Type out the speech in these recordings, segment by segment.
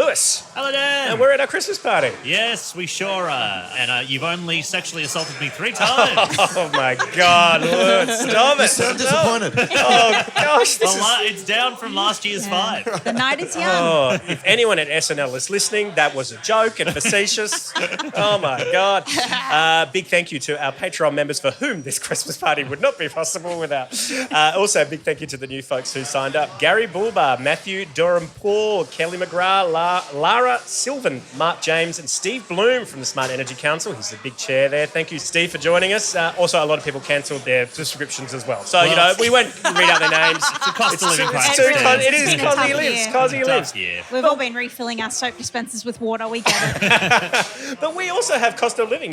Lewis. Hello, Dan. And we're at our Christmas party. Yes, we sure are. And you've only sexually assaulted me 3 times. Oh, my God, Lewis. Stop it. You sound disappointed. Oh, gosh. It's down from last year's 5. The night is young. Oh, if anyone at SNL is listening, that was a joke and facetious. Oh, my God. Big thank you to our Patreon members for whom this Christmas party would not be possible without. Also, big thank you to the new folks who signed up. Gary Bulbar, Matthew Durham-Paul, Kelly McGrath, Lara Sylvan, Mark James and Steve Bloom from the Smart Energy Council. He's the big chair there. Thank you, Steve, for joining us. Also, a lot of people cancelled their subscriptions as well. So, we won't read out their names. It's a cost of living crisis. It is because he lives. Because he lives. We've all been refilling our soap dispensers with water. We get it. But we also have cost of living.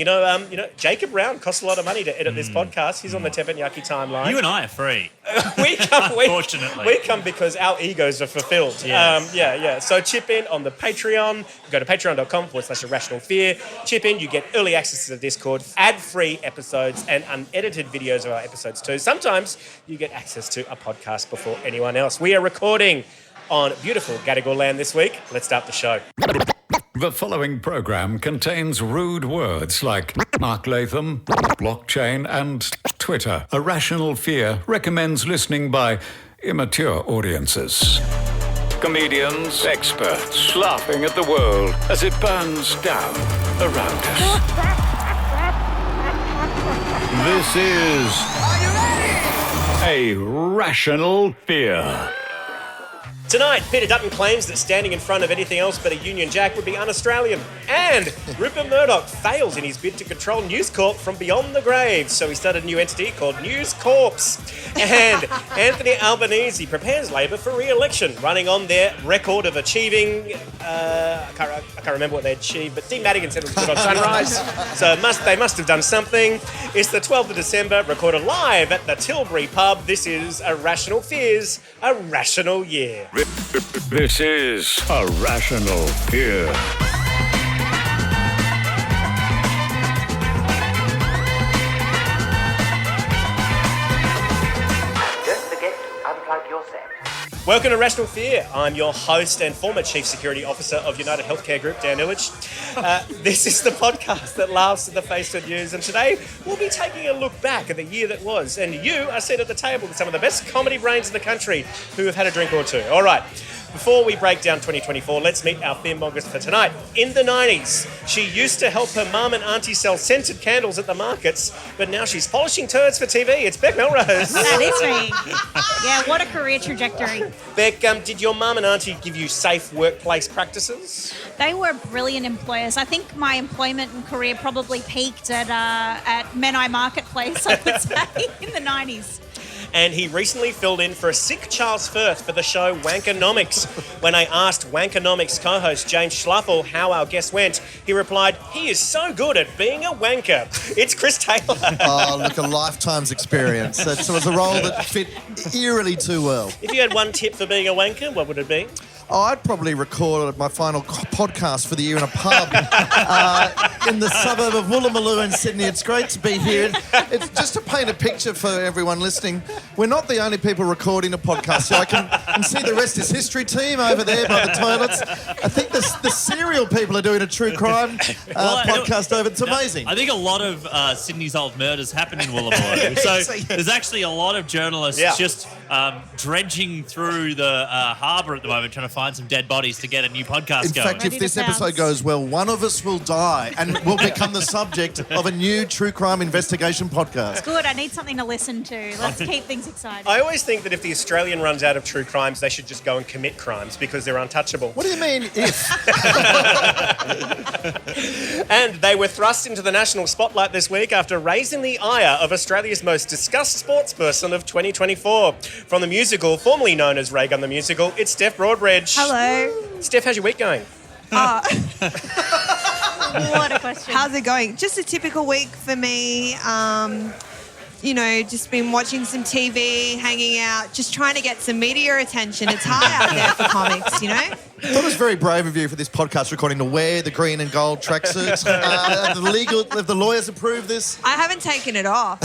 Jacob Brown costs a lot of money to edit this podcast. He's on the Teppanyaki timeline. You and I are free. Unfortunately. We come because our egos are fulfilled. Yes. So chip in on the Patreon. Go to patreon.com/irrational fear. Chip in. You get early access to the Discord, ad-free episodes, and unedited videos of our episodes too. Sometimes you get access to a podcast before anyone else. We are recording on beautiful Gadigal land this week. Let's start the show. The following program contains rude words like Mark Latham, blockchain, and Twitter. Irrational Fear recommends listening by immature audiences. Comedians, experts, laughing at the world as it burns down around us. This is a Rational Fear. Tonight, Peter Dutton claims that standing in front of anything else but a Union Jack would be un-Australian. And Rupert Murdoch fails in his bid to control News Corp from beyond the grave, so he started a new entity called News Corps. And Anthony Albanese prepares Labor for re-election, running on their record of achieving... I can't remember what they achieved, but Dean Madigan said it was good on Sunrise, so they must have done something. It's the 12th of December, recorded live at the Tilbury pub. This is Irrational Fears, A Rational Year. This is a Rational Fear. Don't forget to unplug your set. Welcome to Rational Fear. I'm your host and former Chief Security Officer of United Healthcare Group, Dan Ilic. This is the podcast that laughs at the face of news, and today we'll be taking a look back at the year that was, and you are seated at the table with some of the best comedy brains in the country who have had a drink or two. All right. Before we break down 2024, let's meet our Fearmongers for tonight. In the 90s, she used to help her mum and auntie sell scented candles at the markets, but now she's polishing turds for TV. It's Bec Melrose. That is me. Yeah, what a career trajectory. Bec, did your mum and auntie give you safe workplace practices? They were brilliant employers. I think my employment and career probably peaked at Menai Marketplace, I would say, in the 90s. And he recently filled in for a sick Charles Firth for the show Wankernomics. When I asked Wankernomics co-host James Schluffel how our guest went, he replied, "He is so good at being a wanker." It's Chris Taylor. Oh, look, a lifetime's experience. It was a role that fit eerily too well. If you had one tip for being a wanker, what would it be? Oh, I'd probably record my final podcast for the year in a pub in the suburb of Woolloomooloo in Sydney. It's great to be here. It's just to paint a picture for everyone listening. We're not the only people recording a podcast, so I can see the rest is history team over there by the toilets. I think the serial people are doing a true crime podcast over. It's amazing. I think a lot of Sydney's old murders happen in Woolloomooloo. So there's actually a lot of journalists just dredging through the harbour at the moment, trying to find some dead bodies to get a new podcast going. In fact, if this episode goes well, one of us will die and will become the subject of a new true crime investigation podcast. Good, I need something to listen to. Let's keep things exciting. I always think that if the Australian runs out of true crimes, they should just go and commit crimes because they're untouchable. What do you mean, if? And they were thrust into the national spotlight this week after raising the ire of Australia's most discussed sportsperson of 2024. From the musical, formerly known as Raygun the Musical, it's Steph Broadbridge. Hello. Steph, how's your week going? What a question. How's it going? Just a typical week for me. Just been watching some TV, hanging out, just trying to get some media attention. It's hard out there for comics, you know? I thought it was very brave of you for this podcast recording to wear the green and gold tracksuits. Have the lawyers approved this? I haven't taken it off.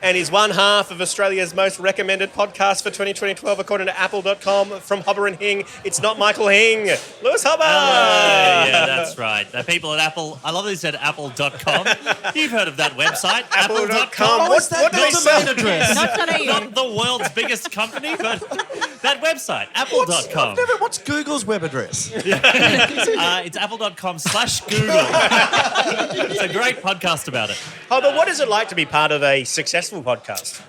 and is one half of Australia's most recommended podcast for 2012 according to Apple.com. From Hobba and Hing, it's not Michael Hing. Lewis Hobba! Yeah, that's right. The people at Apple, I love that he said Apple.com. You've heard of that website, Apple.com. What's that domain address? Not the world's biggest company, but that website, Apple.com. What's Google's web address? It's Apple.com/Google. It's a great podcast about it. Hobba, what is it like to be part of a successful podcast?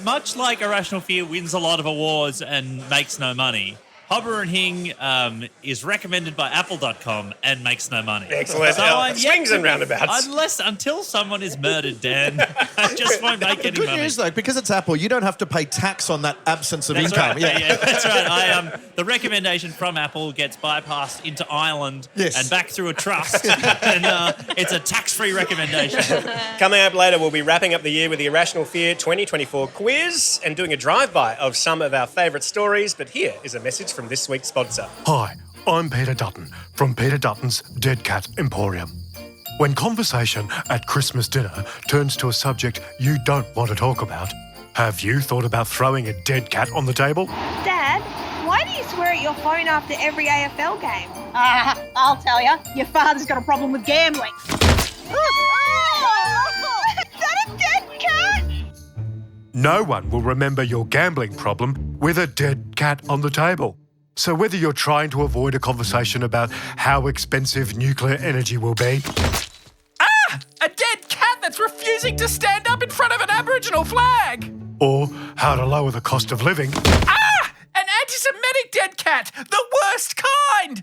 Much like Irrational Fear wins a lot of awards and makes no money, Hobba and Hing is recommended by Apple.com and makes no money. Excellent. So swings and roundabouts. Until someone is murdered, Dan, I just won't make any Good money. news, though, because it's Apple, you don't have to pay tax on that absence of That's income. right. Yeah, that's right. The recommendation from Apple gets bypassed into Ireland and back through a trust, and it's a tax-free recommendation. Coming up later, we'll be wrapping up the year with the Irrational Fear 2024 quiz and doing a drive-by of some of our favourite stories. But here is a message from this week's sponsor. Hi, I'm Peter Dutton from Peter Dutton's Dead Cat Emporium. When conversation at Christmas dinner turns to a subject you don't want to talk about, have you thought about throwing a dead cat on the table? Dad, why do you swear at your phone after every AFL game? I'll tell you. Your father's got a problem with gambling. Is that a dead cat? No one will remember your gambling problem with a dead cat on the table. So whether you're trying to avoid a conversation about how expensive nuclear energy will be... A dead cat that's refusing to stand up in front of an Aboriginal flag! or how to lower the cost of living... An anti-Semitic dead cat! The worst kind!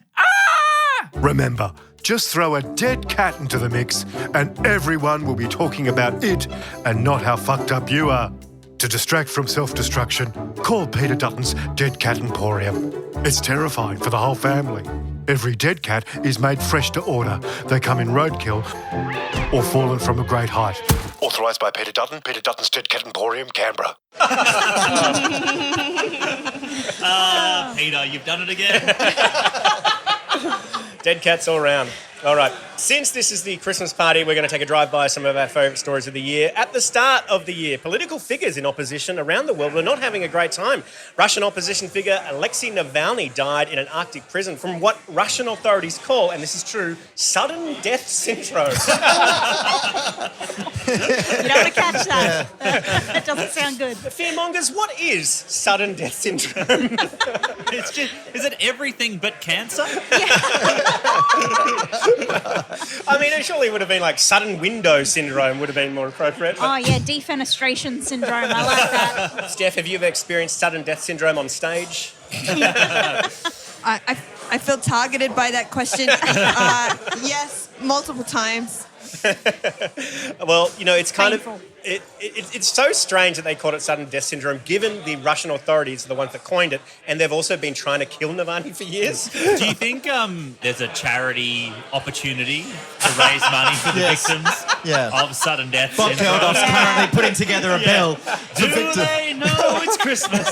Remember, just throw a dead cat into the mix and everyone will be talking about it and not how fucked up you are. To distract from self-destruction, call Peter Dutton's Dead Cat Emporium. It's terrifying for the whole family. Every dead cat is made fresh to order. They come in roadkill or fallen from a great height. Authorised by Peter Dutton, Peter Dutton's Dead Cat Emporium, Canberra. Peter, you've done it again. Dead cats all round. All right. Since this is the Christmas party, we're going to take a drive-by some of our favourite stories of the year. At the start of the year, political figures in opposition around the world were not having a great time. Russian opposition figure Alexei Navalny died in an Arctic prison from what Russian authorities call, and this is true, sudden death syndrome. You don't want to catch that. That doesn't sound good. Fearmongers, what is sudden death syndrome? Is it everything but cancer? I mean, it surely would have been like sudden window syndrome would have been more appropriate. Oh, yeah, defenestration syndrome. I like that. Steph, have you ever experienced sudden death syndrome on stage? I feel targeted by that question. Yes, multiple times. Well, you know, it's kind Painful. of... It's so strange that they called it sudden death syndrome, given the Russian authorities are the ones that coined it, and they've also been trying to kill Navalny for years. Do you think there's a charity opportunity to raise money for the victims of sudden death Bob syndrome? Geldof's currently putting together a bill. Do they know it's Christmas?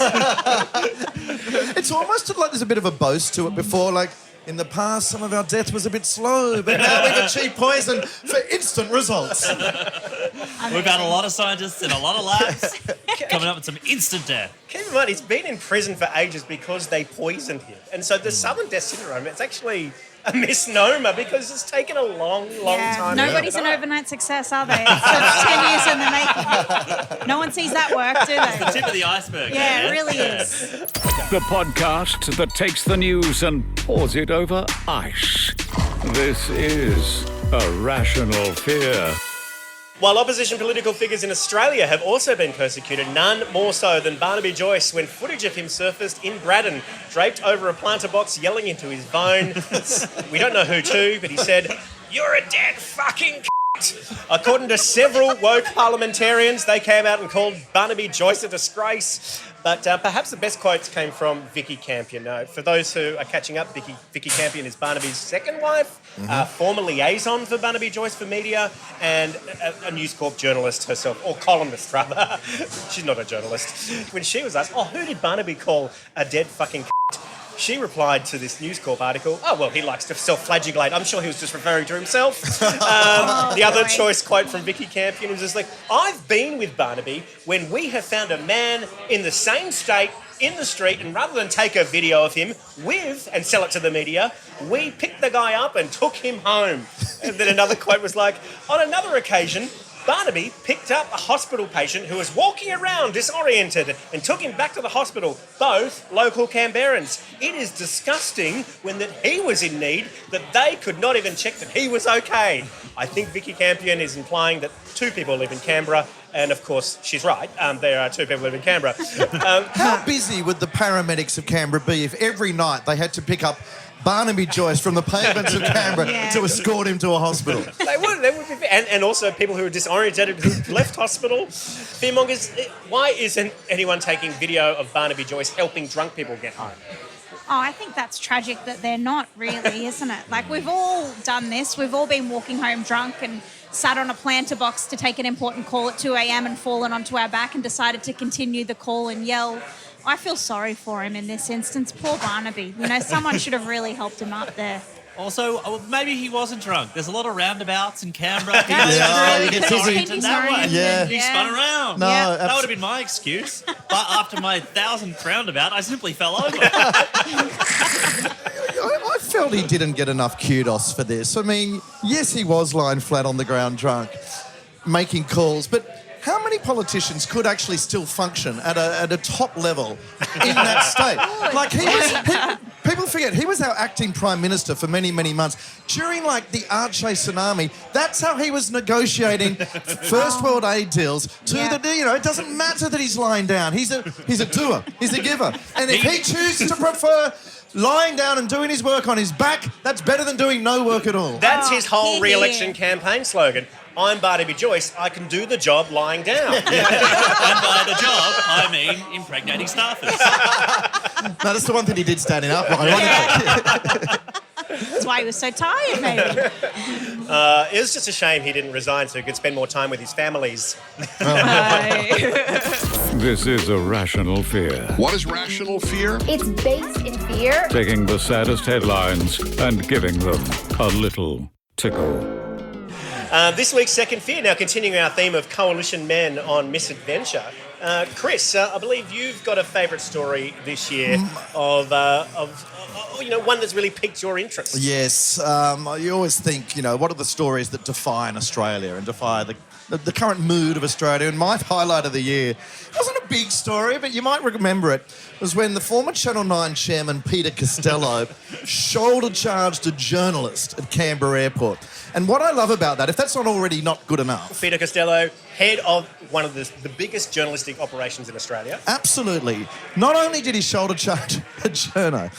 It's almost like there's a bit of a boast to it before, like, in the past, some of our death was a bit slow, but now we've achieved poison for instant results. We've had a lot of scientists in a lot of labs coming up with some instant death. Keep in mind, he's been in prison for ages because they poisoned him. And so the sudden death syndrome, it's actually a misnomer because it's taken a long time. Nobody's an overnight success, are they? It's 10 years in the making. No one sees that work, do they? The tip of the iceberg. Yeah, it really is. The podcast that takes the news and pours it over ice. This is Irrational Fear. While opposition political figures in Australia have also been persecuted, none more so than Barnaby Joyce when footage of him surfaced in Braddon, draped over a planter box, yelling into his phone. We don't know who to, but he said, "You're a dead fucking c***." According to several woke parliamentarians, they came out and called Barnaby Joyce a disgrace. But perhaps the best quotes came from Vicky Campion. For those who are catching up, Vicky Campion is Barnaby's second wife, former liaison for Barnaby Joyce for media, and a News Corp journalist herself, or columnist rather. She's not a journalist. When she was asked, who did Barnaby call a dead fucking c***? she replied to this News Corp article, oh, well, he likes to self-flagellate. I'm sure he was just referring to himself. The other choice quote from Vicky Campion was just like, I've been with Barnaby when we have found a man in the same state in the street, and rather than take a video of him and sell it to the media, we picked the guy up and took him home. And then another quote was like, on another occasion, Barnaby picked up a hospital patient who was walking around disoriented and took him back to the hospital, both local Canberrans. It is disgusting when that he was in need that they could not even check that he was okay. I think Vicky Campion is implying that 2 people live in Canberra, and of course she's right. There are 2 people who live in Canberra. How busy would the paramedics of Canberra be if every night they had to pick up Barnaby Joyce from the pavements of Canberra to escort him to a hospital? They would be, and also people who are disorientated who left hospital. Fearmongers, why isn't anyone taking video of Barnaby Joyce helping drunk people get home? Oh, I think that's tragic that they're not, really, isn't it? Like, we've all done this. We've all been walking home drunk and sat on a planter box to take an important call at 2 a.m. and fallen onto our back and decided to continue the call and yell. I feel sorry for him in this instance. Poor Barnaby. You know, someone should have really helped him up there. Also, maybe he wasn't drunk. There's a lot of roundabouts in Canberra. He spun around. No, that would have been my excuse. But after my 1,000th roundabout, I simply fell over. I felt he didn't get enough kudos for this. I mean, yes, he was lying flat on the ground drunk, making calls, but how many politicians could actually still function at a top level in that state? Like, people forget, he was our acting Prime Minister for many, many months. During, like, the Aceh tsunami, that's how he was negotiating First World Aid deals to it doesn't matter that he's lying down. He's a doer. He's a giver. And if he chooses to prefer lying down and doing his work on his back, that's better than doing no work at all. That's his whole re-election campaign slogan. I'm Barnaby Joyce, I can do the job lying down. And by the job, I mean impregnating staffers. No, that's the one thing he did standing up, ironically. That's why he was so tired, maybe. It was just a shame he didn't resign so he could spend more time with his families. This is a rational fear. What is rational fear? It's based in fear. Taking the saddest headlines and giving them a little tickle. This week's Second Fear, now continuing our theme of coalition men on misadventure. Chris, I believe you've got a favourite story this year of one that's really piqued your interest. Yes. You always think, what are the stories that define Australia and defy the current mood of Australia? And my highlight of the year wasn't a big story, but you might remember it. It was when the former Channel 9 chairman, Peter Costello, shoulder-charged a journalist at Canberra Airport. And what I love about that, if that's not already not good enough... Peter Costello, head of one of the biggest journalistic operations in Australia. Absolutely. Not only did he shoulder-charge a journo,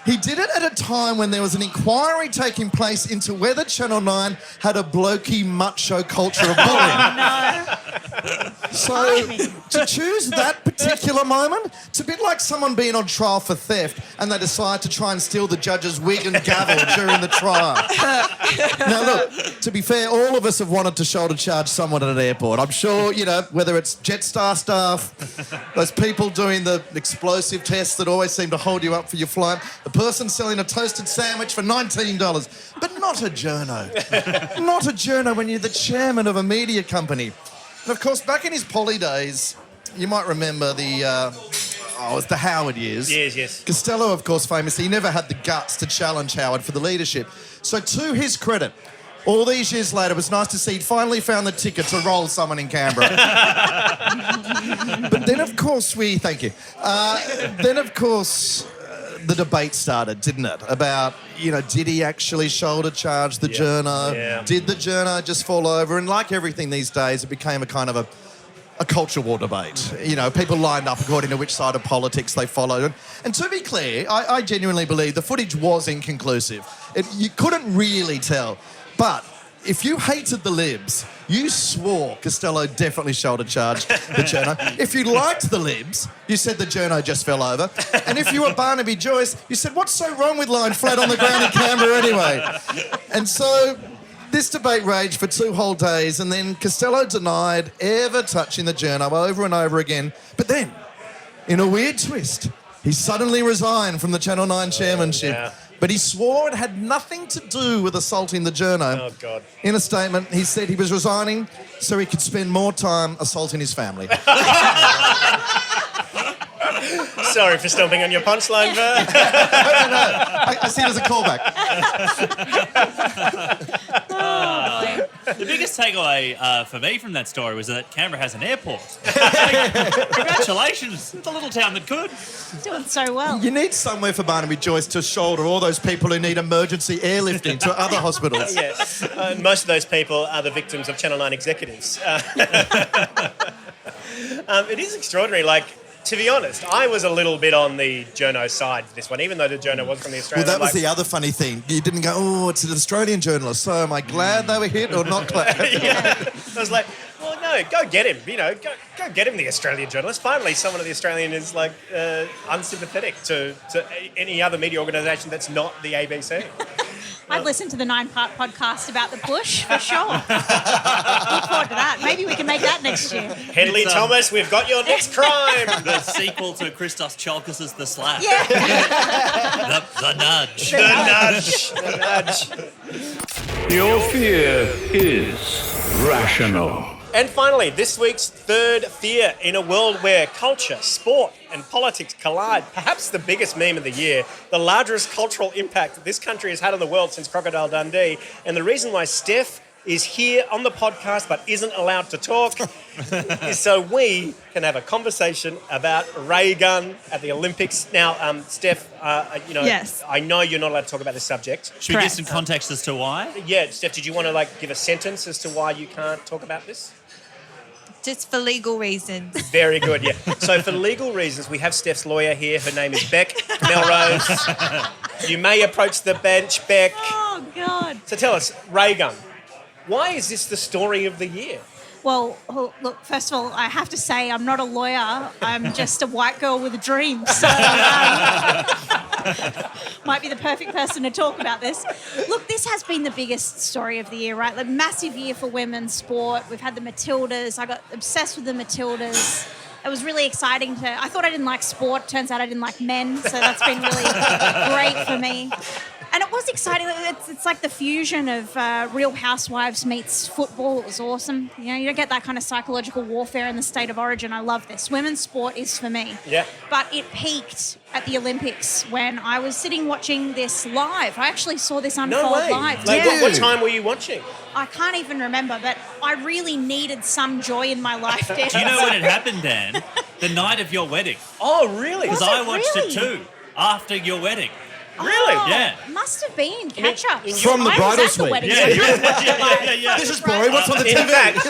he did it at a time when there was an inquiry taking place into whether Channel 9 had a blokey macho culture of bullying. So to choose that particular moment, it's a bit like someone being on trial for theft and they decide to try and steal the judge's wig and gavel during the trial. Now, look, to be fair, all of us have wanted to shoulder charge someone at an airport. I'm sure, whether it's Jetstar staff, those people doing the explosive tests that always seem to hold you up for your flight, the person selling a toasted sandwich for $19, but not a journo. Not a journo when you're the chairman of a media company. And of course, back in his poly days, you might remember it was the Howard years. Yes. Costello, of course, famously, he never had the guts to challenge Howard for the leadership. So to his credit, all these years later, it was nice to see he'd finally found the ticket to roll someone in Canberra. But then, of course, the debate started, didn't it? About, did he actually shoulder charge the journo? Yeah. Did the journo just fall over? And like everything these days, it became a kind of a culture war debate. People lined up according to which side of politics they followed. And to be clear, I genuinely believe the footage was inconclusive. You couldn't really tell. But if you hated the Libs, you swore Costello definitely shoulder charged the journo. If you liked the Libs, you said the journo just fell over. And if you were Barnaby Joyce, you said, what's so wrong with lying flat on the ground in Canberra anyway? And so this debate raged for 2 whole days, and then Costello denied ever touching the journo over and over again. But then, in a weird twist, He suddenly resigned from the Channel 9 chairmanship. Yeah. But he swore it had nothing to do with assaulting the journo. Oh, God. In a statement, he said he was resigning so he could spend more time assaulting his family. Sorry for stomping on your punchline, Ver. No. I see it as a callback. The biggest takeaway for me from that story was that Canberra has an airport. Congratulations. It's a little town that could. Doing so well. You need somewhere for Barnaby Joyce to shoulder all those people who need emergency airlifting to other hospitals. Yes. Most of those people are the victims of Channel 9 executives. It is extraordinary. Like, to be honest, I was a little bit on the journo side for this one, even though the journo was from the Australian. Well, that was the other funny thing. You didn't go, oh, it's an Australian journalist, so am I glad they were hit or not glad? Yeah. I was like, well, no, go get him. You know, go get him, the Australian journalist. Finally, someone of the Australian is like unsympathetic to any other media organisation that's not the ABC. I'd listen to the 9-part podcast about the bush for sure. Look forward to that. Maybe we can make that next year. Headley Thomas, we've got your next crime. The sequel to Christos Tsiolkas' The Slap. Yeah. The nudge. The nudge. Your fear is rational. And finally, this week's third fear in a world where culture, sport and politics collide. Perhaps the biggest meme of the year, the largest cultural impact that this country has had on the world since Crocodile Dundee. And the reason why Steph is here on the podcast but isn't allowed to talk is so we can have a conversation about Raygun at the Olympics. Now, Steph, Yes. I know you're not allowed to talk about this subject. Should we give some context as to why? Yeah, Steph, did you want to give a sentence as to why you can't talk about this? Just for legal reasons. Very good, yeah. So for legal reasons, we have Steph's lawyer here. Her name is Bec Melrose. You may approach the bench, Bec. Oh, God. So tell us, Raygun, why is this the story of the year? Well, look, first of all, I have to say I'm not a lawyer. I'm just a white girl with a dream. So might be the perfect person to talk about this. Look, this has been the biggest story of the year, right? Like, massive year for women's sport. We've had the Matildas. I got obsessed with the Matildas. It was really exciting I thought I didn't like sport. Turns out I didn't like men. So that's been really great for me. And it was exciting. It's like the fusion of Real Housewives meets football. It was awesome. You know, you don't get that kind of psychological warfare in the state of origin. I love this. Women's sport is for me. Yeah. But it peaked at the Olympics when I was sitting watching this live. I actually saw this unfold live. What time were you watching? I can't even remember, but I really needed some joy in my life, Dan. Do you know when it happened, Dan? The night of your wedding. Oh, really? Because I watched it too, after your wedding. Really? Yeah. Must have been. Catch up. From the bridal suite. Yeah. This is boring. What's on the In TV? fact,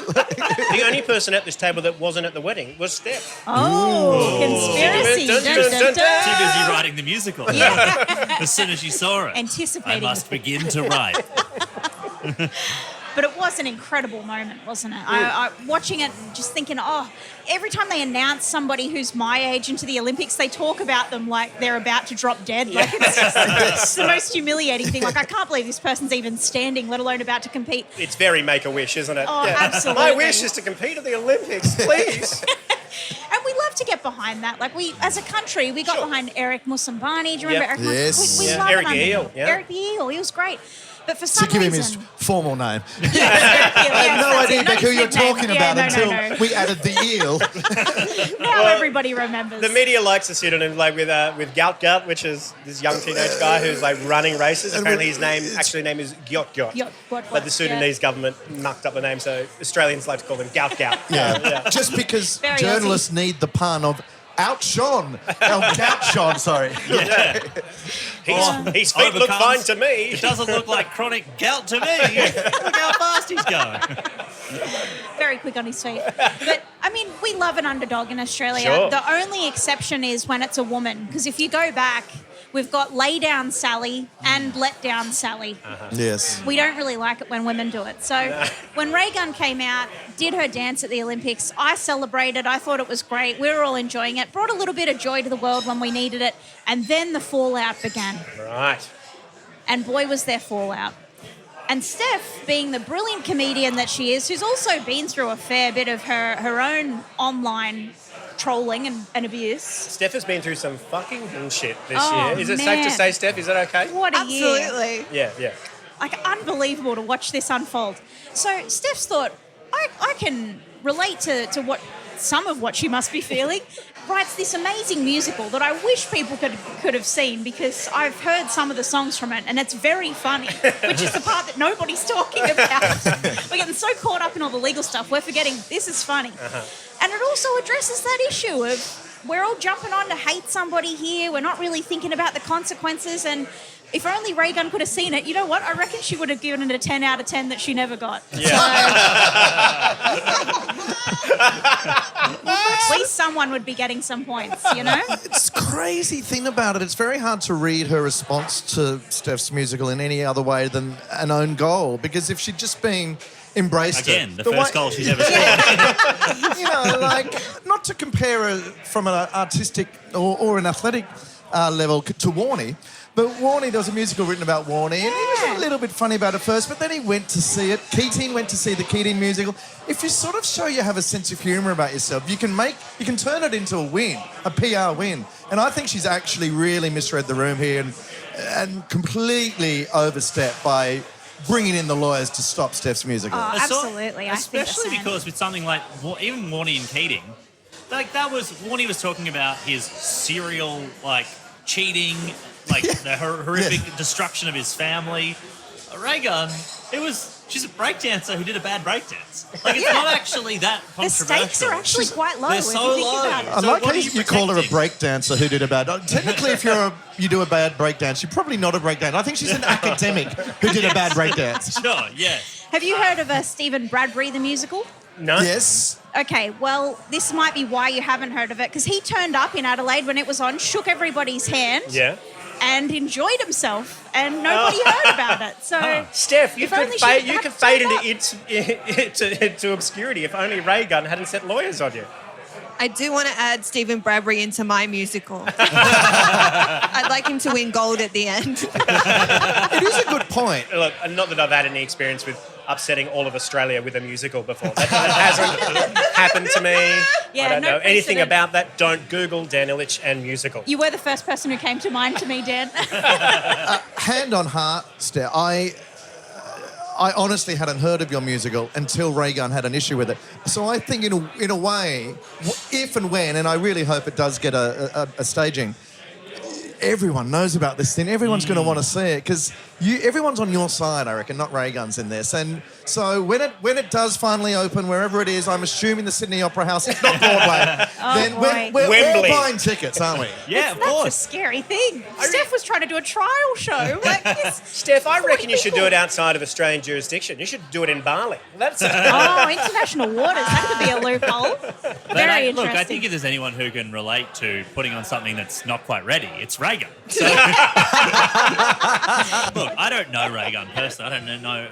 the only person at this table that wasn't at the wedding was Steph. Oh, conspiracy. Dun, dun, dun, dun, dun. Too busy writing the musical. Yeah. As soon as you saw it. Anticipating. I must begin to write. But it was an incredible moment, wasn't it? I watching it and just thinking, every time they announce somebody who's my age into the Olympics, they talk about them like they're about to drop dead. Like it's the most humiliating thing. Like, I can't believe this person's even standing, let alone about to compete. It's very Make-A-Wish, isn't it? Oh, absolutely. My wish is to compete at the Olympics, please. And we love to get behind that. Like, we, as a country, we got behind Eric Musambani. Do you remember Eric? Yes. We Yeah. love Eric it under Eel, him. yeah. Eric the Eel. He was great. But for some To give him reason... his formal name. I I had no idea Beck, who you're talking about until we added the eel. Now everybody remembers. The media likes a pseudonym with Gout Gout, which is this young teenage guy who's running races. Apparently his name is Gyot Gyot. But the Sudanese government mucked up the name, so Australians like to call him Gout Gout. Yeah. Just because Very journalists need the pun of outshone. Outshone, sorry. Yeah. His feet look fine to me. It doesn't look like chronic gout to me. Look how fast he's going. Very quick on his feet. But, I mean, we love an underdog in Australia. Sure. The only exception is when it's a woman. Because if you go back, we've got lay down Sally and let down Sally. Yes. We don't really like it when women do it. So when Raygun came out, did her dance at the Olympics, I celebrated. I thought it was great. We were all enjoying it. Brought a little bit of joy to the world when we needed it. And then the fallout began. Right. And boy, was there fallout. And Steph, being the brilliant comedian that she is, who's also been through a fair bit of her own online trolling and abuse. Steph has been through some fucking bullshit this Oh, year. Is it safe to man. say, Steph? Is that okay? What a year. Absolutely. Yeah. Like, unbelievable to watch this unfold. So Steph's thought, I can relate to what some of what she must be feeling. Writes this amazing musical that I wish people could have seen, because I've heard some of the songs from it and it's very funny, which is the part that nobody's talking about. We're getting so caught up in all the legal stuff, we're forgetting this is funny. And it also addresses that issue of we're all jumping on to hate somebody here, we're not really thinking about the consequences, and if only Raygun could have seen it, you know what? I reckon she would have given it a 10 out of 10 that she never got. Yeah. At least someone would be getting some points, you know? It's crazy thing about it. It's very hard to read her response to Steph's musical in any other way than an own goal, because if she'd just been embraced Again, it, the first goal she's ever scored. you know, like, not to compare her from an artistic or an athletic level to Warnie, but Warnie, there was a musical written about Warnie, and he was a little bit funny about it first, but then he went to see it. Keating went to see the Keating musical. If you sort of show you have a sense of humour about yourself, you can turn it into a win, a PR win. And I think she's actually really misread the room here and completely overstepped by bringing in the lawyers to stop Steph's musical. Oh, absolutely. Especially because with something like even Warnie and Keating, like Warnie was talking about his serial cheating, the horrific destruction of his family. Raygun, she's a breakdancer who did a bad breakdance. Like, it's not actually that controversial. The stakes are actually quite low. They're if so you think low. about it. I like how you call her a breakdancer who did a bad... Technically, if you do a bad breakdance, you're probably not a breakdancer. I think she's an academic who did a bad breakdance. Sure, yeah. Have you heard of Stephen Broadbridge, the musical? No. Yes. Okay, well, this might be why you haven't heard of it, because he turned up in Adelaide when it was on, shook everybody's hand, and enjoyed himself, and nobody heard about it. So, Steph, you could fade into obscurity if only Raygun hadn't set lawyers on you. I do want to add Stephen Bradbury into my musical. I'd like him to win gold at the end. It is a good point. Look, not that I've had any experience with upsetting all of Australia with a musical before. That hasn't happened to me. Yeah, I don't no know anything precedent. about that. Don't Google Dan Ilic and musical. You were the first person who came to mind to me, Dan. Hand on heart, Steph, I honestly hadn't heard of your musical until Raygun had an issue with it. So I think in a way, if and when, and I really hope it does get a staging, everyone knows about this thing. Everyone's going to want to see it because everyone's on your side, I reckon, not Raygun's in this. And so when it does finally open, wherever it is, I'm assuming the Sydney Opera House, if not Broadway, then we're all buying tickets, aren't we? Yeah, of That's course. a scary thing. Steph was trying to do a trial show. Steph, I reckon you should do it outside of Australian jurisdiction. You should do it in Bali. That's international waters. That could be a loophole. Very interesting. Look, I think if there's anyone who can relate to putting on something that's not quite ready, it's Raygun. So, look, I don't know Raygun personally. I don't know,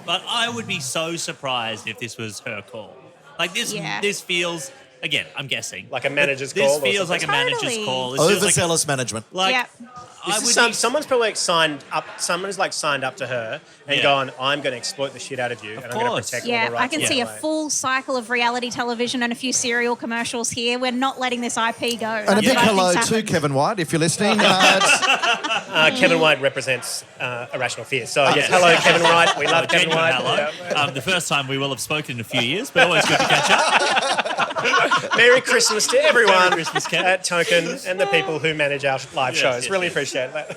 but I would be so surprised if this was her call. Like this, this feels. Again, I'm guessing like a manager's this call. This feels like a manager's call. Overzealous management. Someone's probably signed up. Someone's signed up to her and gone, "I'm going to exploit the shit out of you, and I'm going to protect all the rights." I can see a full cycle of reality television and a few serial commercials here. We're not letting this IP go. And a big hello to Kevin White, if you're listening. Kevin White represents Irrational Fear. So yes, hello, Kevin White. We love Kevin White. Hello. The first time we will have spoken in a few years, but always good to catch up. Merry Christmas to everyone Merry Christmas, Kevin. at Token and the people who manage our live shows. Really appreciate that.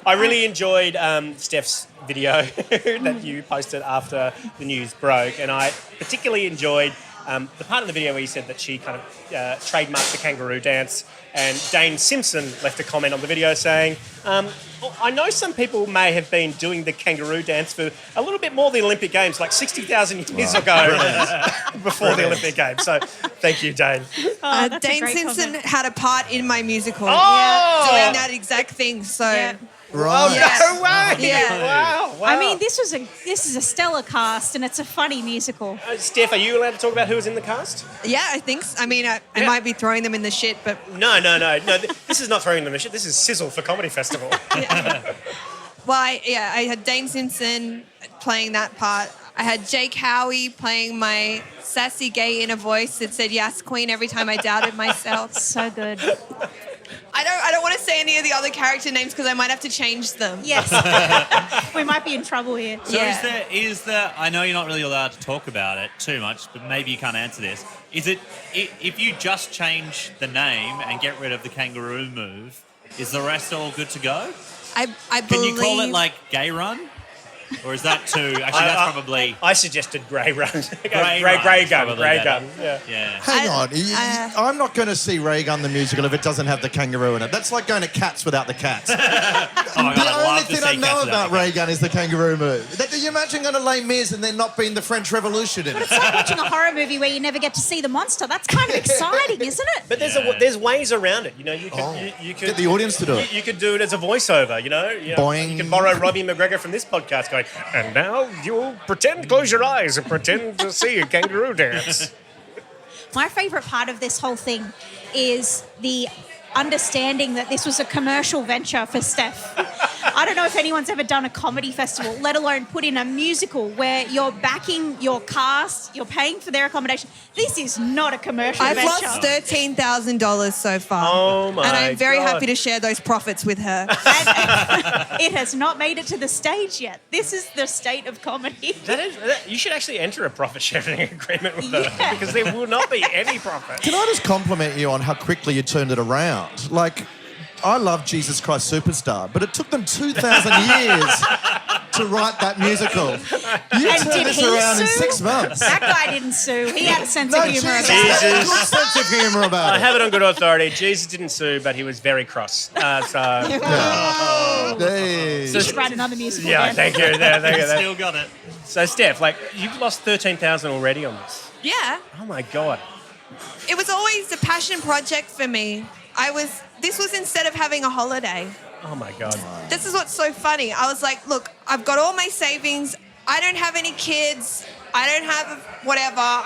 I really enjoyed Steph's video that you posted after the news broke, and I particularly enjoyed the part of the video where you said that she kind of trademarked the kangaroo dance, and Dane Simpson left a comment on the video saying, I know some people may have been doing the kangaroo dance for a little bit more than the Olympic Games, like 60,000 years ago before the Olympic Games. So thank you, Dane. Dane Simpson had a part in my musical. Oh! Doing that exact thing. So... Right. No way! Yeah. Wow. I mean, this is a stellar cast, and it's a funny musical. Steph, are you allowed to talk about who was in the cast? Yeah, I think so. I mean, I might be throwing them in the shit, but... No. This is not throwing them in shit. This is Sizzle for Comedy Festival. Well, I had Dane Simpson playing that part. I had Jake Howie playing my sassy gay inner voice that said yes, queen, every time I doubted myself. So good. I don't want to say any of the other character names because I might have to change them. Yes. We might be in trouble here. So is there, I know you're not really allowed to talk about it too much, but maybe you can't answer this. Is it, if you just change the name and get rid of the kangaroo move, is the rest all good to go? I Can believe... you call it like Gay Run? Or is that too... Actually, that's probably... I suggested Grey Run. Raygun. Raygun. Yeah. Hang on. I'm not going to see Raygun the musical if it doesn't have the kangaroo in it. That's like going to Cats without the cats. Oh my God, The only thing I know about Raygun is the kangaroo move. Do you imagine going to Les Mis and then not being the French Revolution in But it? it's like watching a horror movie where you never get to see the monster. That's kind of exciting, isn't it? But there's ways around it. You know, you could Get the audience to do it. You could do it as a voiceover. You know, Boing. You can borrow Robbie McGregor from this podcast, going, and now you'll close your eyes and pretend to see a kangaroo dance. My favourite part of this whole thing is the understanding that this was a commercial venture for Steph. I don't know if anyone's ever done a comedy festival, let alone put in a musical where you're backing your cast, you're paying for their accommodation. This is not a commercial venture. I've lost $13,000 so far. Oh, my And I'm very God. happy to share those profits with her. It has not made it to the stage yet. This is the state of comedy. You should actually enter a profit sharing agreement with her because there will not be any profit. Can I just compliment you on how quickly you turned it around? Like, I love Jesus Christ Superstar, but it took them 2,000 years to write that musical. You And turned did this he around in sue? 6 months. That guy didn't sue. He had a sense No, of humour Jesus about had a it. good sense of humour about I it. have it on good authority. Jesus didn't sue, but he was very cross. Hey. You should write another musical. Yeah, then. thank you. Thank you. Still got it. So, Steph, like, you've lost 13,000 already on this. Yeah. Oh, my God. It was always a passion project for me. This was instead of having a holiday. Oh, my God. This is what's so funny. I was like, look, I've got all my savings. I don't have any kids. I don't have whatever.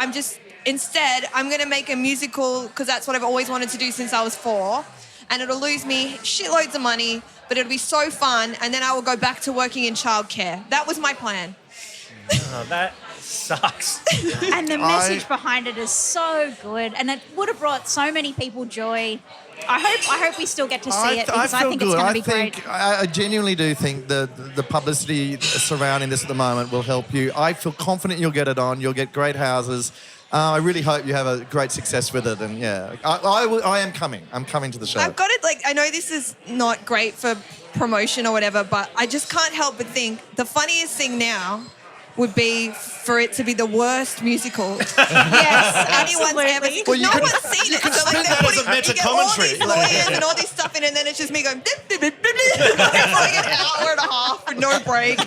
Instead, I'm going to make a musical because that's what I've always wanted to do since I was 4. And it'll lose me shitloads of money, but it'll be so fun. And then I will go back to working in childcare. That was my plan. Oh, that sucks. And the message behind it is so good, and it would have brought so many people joy. I hope we still get to see it because I think it's going to be great. I genuinely do think the publicity surrounding this at the moment will help you. I feel confident you'll get it on. You'll get great houses. I really hope you have a great success with it. And yeah, I am coming. I'm coming to the show. I've got it. Like, I know this is not great for promotion or whatever, but I just can't help but think the funniest thing now would be for it to be the worst musical anyone's ever seen. Well, No one's seen it. could So, like, spin they're that as putting, a meta you get all commentary. these lawyers and all this stuff in, and then it's just me going for like an hour and a half with no break.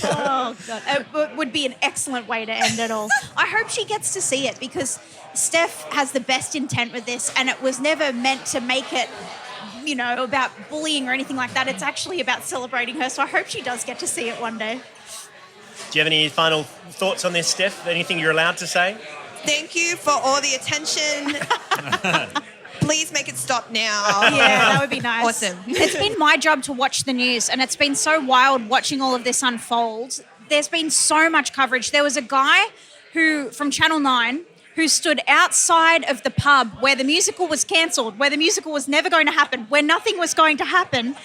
Oh, God. It would be an excellent way to end it all. I hope she gets to see it because Steph has the best intent with this, and it was never meant to make it, you know, about bullying or anything like that. It's actually about celebrating her, so I hope she does get to see it one day. Do you have any final thoughts on this, Steph? Anything you're allowed to say? Thank you for all the attention. Please make it stop now. Yeah, that would be nice. Awesome. It's been my job to watch the news, and it's been so wild watching all of this unfold. There's been so much coverage. There was a guy from Channel 9 who stood outside of the pub where the musical was cancelled, where the musical was never going to happen, where nothing was going to happen,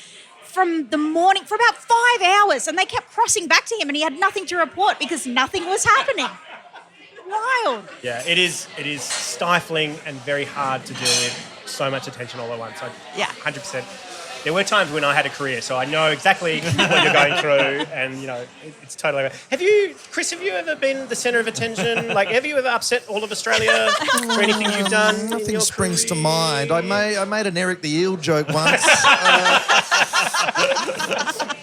from the morning for about 5 hours, and they kept crossing back to him, and he had nothing to report because nothing was happening. Wild. Yeah, it is stifling and very hard to deal with so much attention all at once. 100%. There were times when I had a career, so I know exactly what you're going through, and, you know, it's totally... Chris, have you ever been the centre of attention? Like, have you ever upset all of Australia for anything you've done? Nothing springs to mind. I made an Eric the Eel joke once.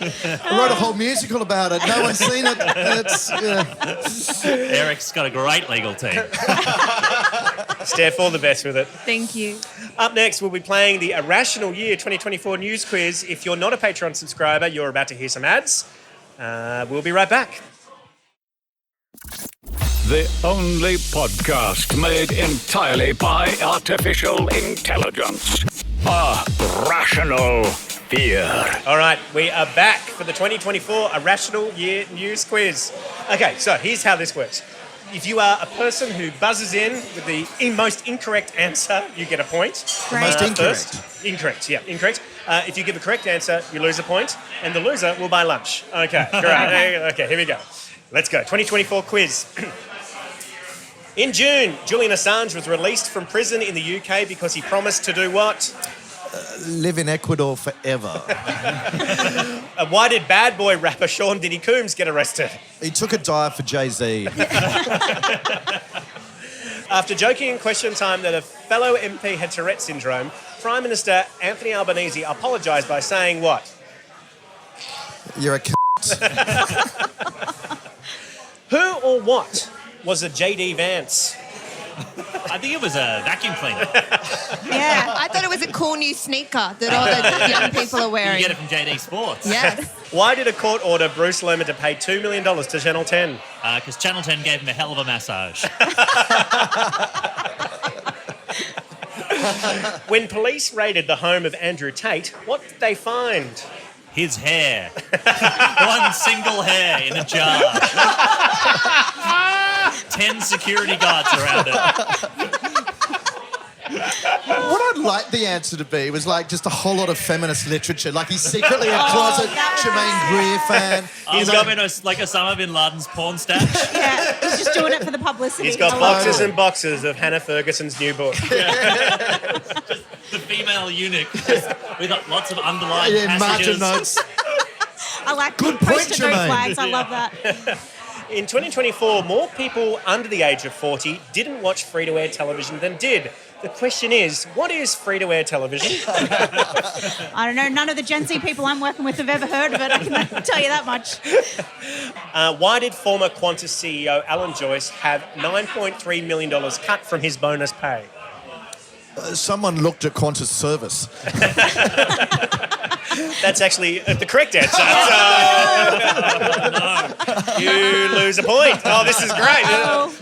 I wrote a whole musical about it. No one's seen it. Eric's got a great legal team. Steph, all the best with it. Thank you. Up next, we'll be playing the Irrational Year 2024 News Quiz. If you're not a Patreon subscriber, you're about to hear some ads. We'll be right back. The only podcast made entirely by artificial intelligence. Irrational Fear. All right, we are back for the 2024 Irrational Year News Quiz. Okay, so here's how this works. If you are a person who buzzes in with the most incorrect answer, you get a point. Most incorrect. First. Incorrect, yeah, incorrect. If you give a correct answer, you lose a point, and the loser will buy lunch. Okay, great. Okay, here we go. Let's go. 2024 quiz. In June, Julian Assange was released from prison in the UK because he promised to do what? Live in Ecuador forever. Why did bad boy rapper Sean Diddy Coombs get arrested? He took a dive for Jay-Z. After joking in question time that a fellow MP had Tourette syndrome, Prime Minister Anthony Albanese apologised by saying what? You're a Who or what was a J.D. Vance? I think it was a vacuum cleaner. Yeah, I thought it was a cool new sneaker that all the young people are wearing. You get it from JD Sports. Yes. Why did a court order Bruce Lerman to pay $2 million to Channel 10? Because Channel 10 gave him a hell of a massage. When police raided the home of Andrew Tate, what did they find? His hair. One single hair in a jar. 10 security guards around it. What I'd like the answer to be was like just a whole lot of feminist literature. Like he's secretly a closet Jermaine Greer fan. He's got in like Osama bin Laden's porn stash. Yeah, he's just doing it for the publicity. He's got boxes and boxes of Hannah Ferguson's new book. The female eunuch with lots of underlined margin passages. notes. I like Good post-it point, note Jermaine. flags. I love that. In 2024, more people under the age of 40 didn't watch free-to-air television than did. The question is, what is free-to-air television? I don't know. None of the Gen Z people I'm working with have ever heard of it. I can tell you that much. Why did former Qantas CEO Alan Joyce have $9.3 million cut from his bonus pay? Someone looked at Qantas service. That's actually the correct answer. So you lose a point. Oh, this is great.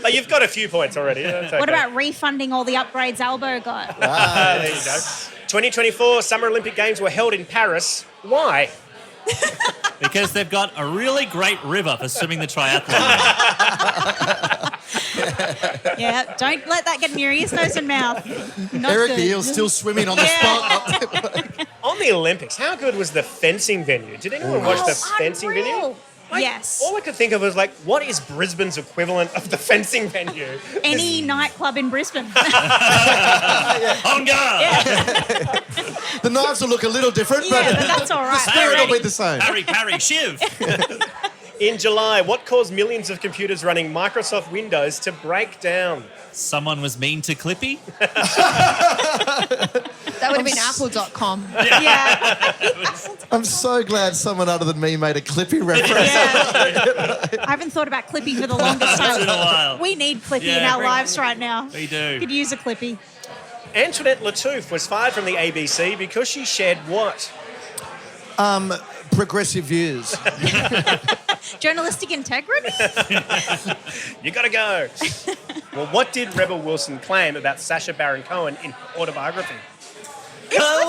But you've got a few points already. That's okay. What about refunding all the upgrades Albo got? There you go. 2024 Summer Olympic Games were held in Paris. Why? Because they've got a really great river for swimming the triathlon. Yeah, don't let that get in your ears, nose and mouth. Not Eric good. Eel's still swimming on the spot. On the Olympics, how good was the fencing venue? Did anyone watch the fencing venue? Yes. All I could think of was like, what is Brisbane's equivalent of the fencing venue? Any nightclub in Brisbane. On guard! The knives will look a little different, Yeah, but but that's all right. the spirit will be the same. Parry, shiv. In July, what caused millions of computers running Microsoft Windows to break down? Someone was mean to Clippy. That would have been apple.com. Yeah. I'm so glad someone other than me made a Clippy reference. Yeah. I haven't thought about Clippy for the longest time. It's been a while. We need Clippy Yeah, in our bring- lives right now. We do. Could use a Clippy. Antoinette Lattouf was fired from the ABC because she shared what? Progressive views. Journalistic integrity? You gotta go. Well, what did Rebel Wilson claim about Sacha Baron Cohen in her autobiography? Her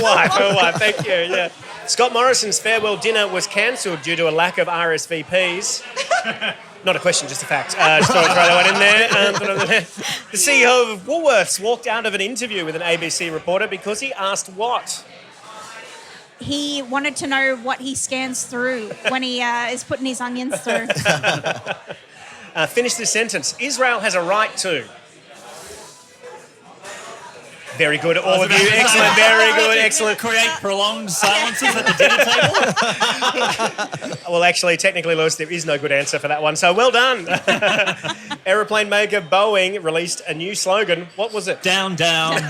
wife, thank you, yeah. Scott Morrison's farewell dinner was cancelled due to a lack of RSVPs. Not a question, just a fact. Just thought I'd throw that one in there. The CEO of Woolworths walked out of an interview with an ABC reporter because he asked what? He wanted to know what he scans through when he is putting his onions through. Finish this sentence. Israel has a right to. Very good, all of you. Excellent, very good, excellent. Create prolonged silences at the dinner table. Well, actually, technically, Lewis, there is no good answer for that one, so well done. Aeroplane maker Boeing released a new slogan. What was it? Down, down.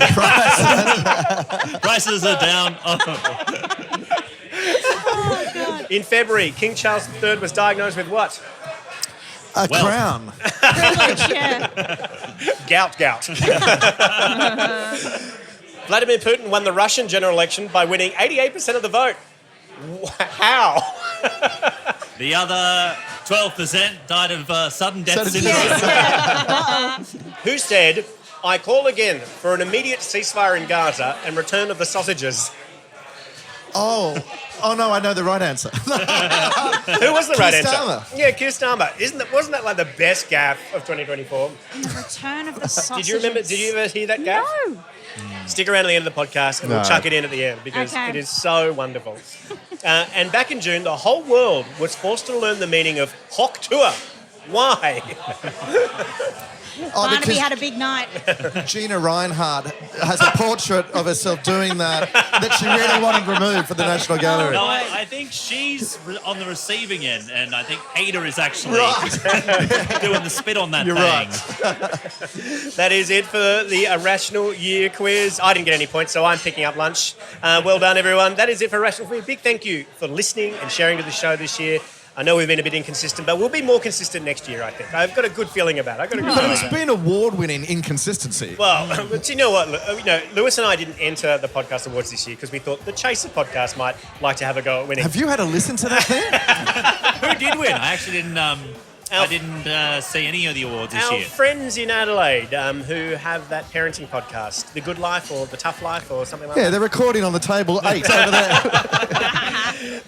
Prices are down. Oh, God. In February, King Charles III was diagnosed with what? A crown. Privilege, yeah. Gout. Vladimir Putin won the Russian general election by winning 88% of the vote. How? The other 12% died of sudden death syndrome. Who said, I call again for an immediate ceasefire in Gaza and return of the sausages? Oh no, I know the right answer. Who was the right answer? Starmer. Yeah, Keir Starmer. Wasn't that like the best gaffe of 2024? In the return of the sausages. Did you ever hear that gaffe? No. Stick around to the end of the podcast and we'll chuck it in at the end because Okay. it is so wonderful. And back in June, the whole world was forced to learn the meaning of hock tour. Why? Barnaby had a big night. Gina Reinhardt has a portrait of herself doing that she really wanted removed for the National Gallery. No, I think she's on the receiving end, and I think Peter is actually doing the spit on that You're thing. right. That is it for the Irrational Year quiz. I didn't get any points, so I'm picking up lunch. Well done, everyone. That is it for Irrational Year. Big thank you for listening and sharing to the show this year. I know we've been a bit inconsistent, but we'll be more consistent next year, I think. I've got a good feeling about it. But it's been award-winning inconsistency. Well, but you know what? Lewis and I didn't enter the podcast awards this year because we thought the Chaser podcast might like to have a go at winning. Have you had a listen to that thing? Who did win? I actually didn't. I didn't see any of the awards this Our year. friends in Adelaide who have that parenting podcast, The Good Life or The Tough Life or something like Yeah, that. they're recording on the table 8 over there.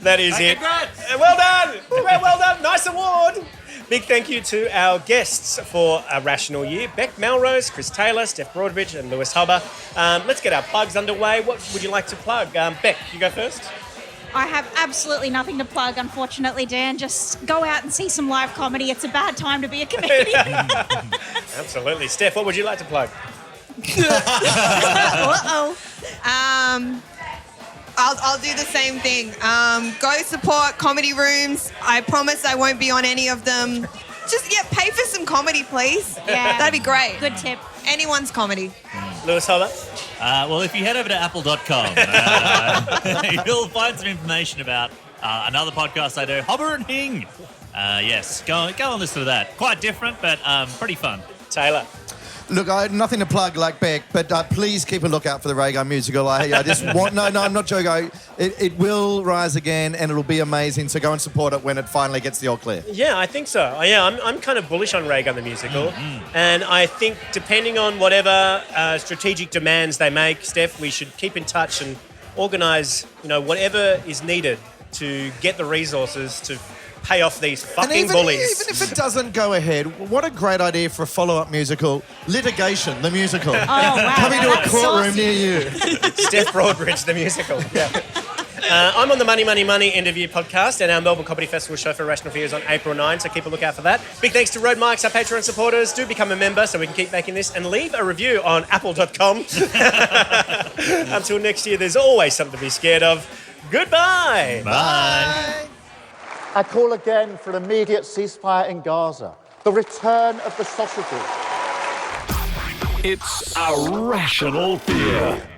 That is it. Congrats. Well done. Well done. Nice award. Big thank you to our guests for A Rational Year, Bec Melrose, Chris Taylor, Steph Broadbridge and Lewis Hobba. Let's get our plugs underway. What would you like to plug? Bec, you go first. I have absolutely nothing to plug, unfortunately, Dan. Just go out and see some live comedy. It's a bad time to be a comedian. Absolutely. Steph, what would you like to plug? Uh-oh. I'll do the same thing. Go support comedy rooms. I promise I won't be on any of them. Just, pay for some comedy, please. Yeah. That'd be great. Good tip. Anyone's comedy. Lewis Hobba? Well, if you head over to apple.com, you'll find some information about another podcast I do, Hobba and Hing. Yes, go and listen to that. Quite different, but pretty fun. Taylor? Look, I had nothing to plug like Bec, but please keep a lookout for the Raygun musical. I just want... No, I'm not joking. It will rise again and it'll be amazing, so go and support it when it finally gets the all clear. Yeah, I think so. Yeah, I'm kind of bullish on Raygun the musical. And I think depending on whatever strategic demands they make, Steph, we should keep in touch and organise, whatever is needed to get the resources to pay off these fucking bullies. Even if it doesn't go ahead, what a great idea for a follow-up musical. Litigation, the musical. Oh, wow. Coming to a That's courtroom saucy. near you. Steph Broadbridge, the musical. Yeah. I'm on the Money, Money, Money End of Year podcast and our Melbourne Comedy Festival show for Rational Fears on April 9, so keep a lookout for that. Big thanks to Road Mics, our Patreon supporters. Do become a member so we can keep making this and leave a review on apple.com. Until next year, there's always something to be scared of. Goodbye. Bye. I call again for an immediate ceasefire in Gaza. The return of the sausages. It's A Rational Fear.